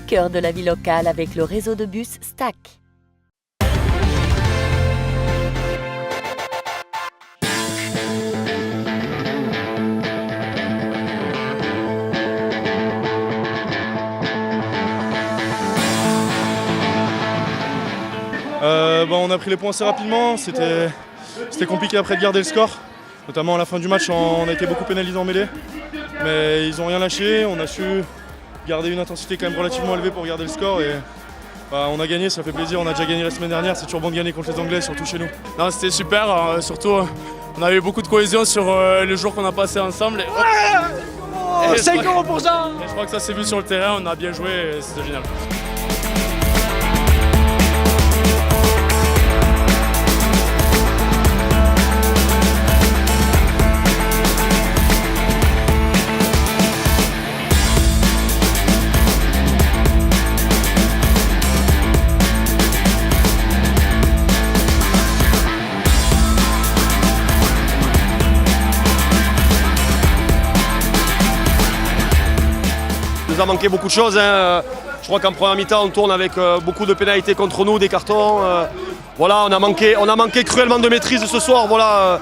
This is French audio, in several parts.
cœur de la vie locale avec le réseau de bus Stack. On a pris les points assez rapidement, c'était compliqué après de garder le score, notamment à la fin du match on a été beaucoup pénalisés en mêlée, mais ils n'ont rien lâché, on a su garder une intensité quand même relativement élevée pour garder le score et on a gagné, ça fait plaisir, on a déjà gagné la semaine dernière, c'est toujours bon de gagner contre les Anglais, surtout chez nous. Non, c'était super, surtout on a eu beaucoup de cohésion sur les jours qu'on a passé ensemble. Et 5 € pour ça. Je crois que ça s'est vu sur le terrain, on a bien joué et c'était génial. Il nous a manqué beaucoup de choses. Hein. Je crois qu'en première mi-temps, on tourne avec beaucoup de pénalités contre nous, des cartons. Voilà, on a manqué cruellement de maîtrise ce soir. Voilà,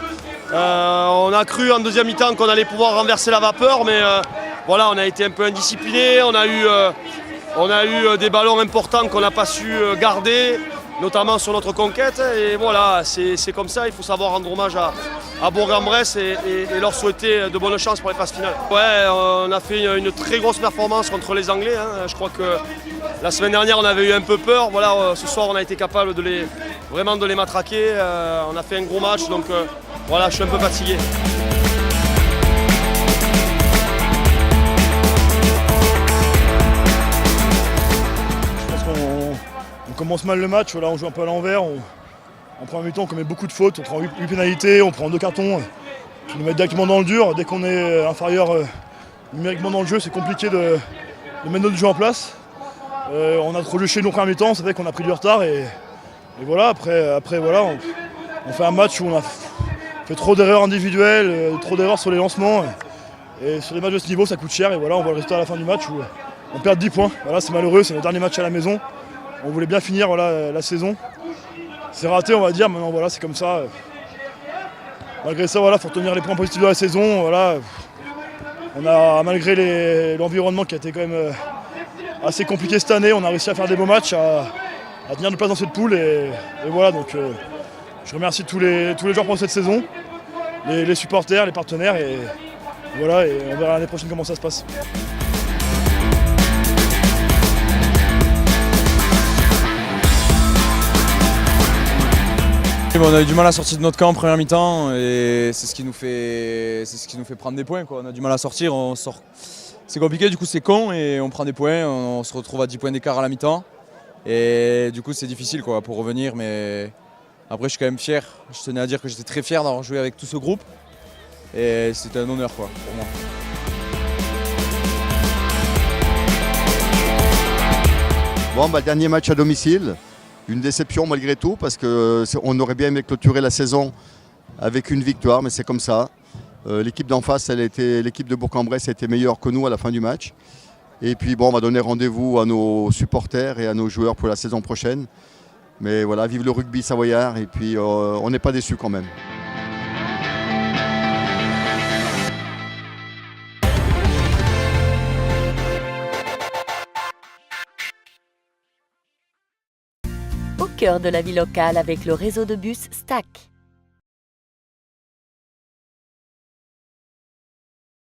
on a cru en deuxième mi-temps qu'on allait pouvoir renverser la vapeur, mais voilà, on a été un peu indisciplinés. On a eu des ballons importants qu'on n'a pas su garder, notamment sur notre conquête. Et voilà, c'est comme ça, il faut savoir rendre hommage à Bourg-en-Bresse et leur souhaiter de bonnes chances pour les phases finales. Ouais, on a fait une très grosse performance contre les Anglais. Hein. Je crois que la semaine dernière, on avait eu un peu peur. Voilà, ce soir, on a été capable vraiment de les matraquer. On a fait un gros match, donc voilà, je suis un peu fatigué. Je pense qu'on commence mal le match, voilà, on joue un peu à l'envers. En première mi-temps, on commet beaucoup de fautes, on prend 8 pénalités, on prend 2 cartons qui nous mettent directement dans le dur. Dès qu'on est inférieur numériquement dans le jeu, c'est compliqué de mettre notre jeu en place. On a trop joué chez nous en première mi-temps, c'est vrai qu'on a pris du retard et voilà, après voilà, on fait un match où on a fait trop d'erreurs individuelles, trop d'erreurs sur les lancements. Et sur les matchs de ce niveau, ça coûte cher et voilà, on voit le résultat à la fin du match où on perd 10 points. Voilà, c'est malheureux, c'est notre dernier match à la maison. On voulait bien finir voilà, la saison. C'est raté, on va dire, maintenant voilà, c'est comme ça. Malgré ça, voilà, faut retenir les points positifs de la saison. Voilà. On a, malgré l'environnement qui a été quand même assez compliqué cette année, on a réussi à faire des beaux matchs, à tenir de place dans cette poule. Et voilà, donc je remercie tous les joueurs pour cette saison, les supporters, les partenaires. Et voilà, et on verra l'année prochaine comment ça se passe. On a eu du mal à sortir de notre camp en première mi-temps et c'est ce qui nous fait prendre des points, quoi. On a du mal à sortir, on sort. C'est compliqué, du coup c'est con et on prend des points, on se retrouve à 10 points d'écart à la mi-temps et du coup c'est difficile, quoi, pour revenir, mais après je suis quand même fier. Je tenais à dire que j'étais très fier d'avoir joué avec tout ce groupe et c'était un honneur, quoi, pour moi. Bon, dernier match à domicile. Une déception malgré tout parce qu'on aurait bien aimé clôturer la saison avec une victoire, mais c'est comme ça. L'équipe d'en face, l'équipe de Bourg-en-Bresse a été meilleure que nous à la fin du match. Et puis bon, on va donner rendez-vous à nos supporters et à nos joueurs pour la saison prochaine. Mais voilà, vive le rugby savoyard et puis on n'est pas déçus quand même. Au cœur de la vie locale avec le réseau de bus Stack.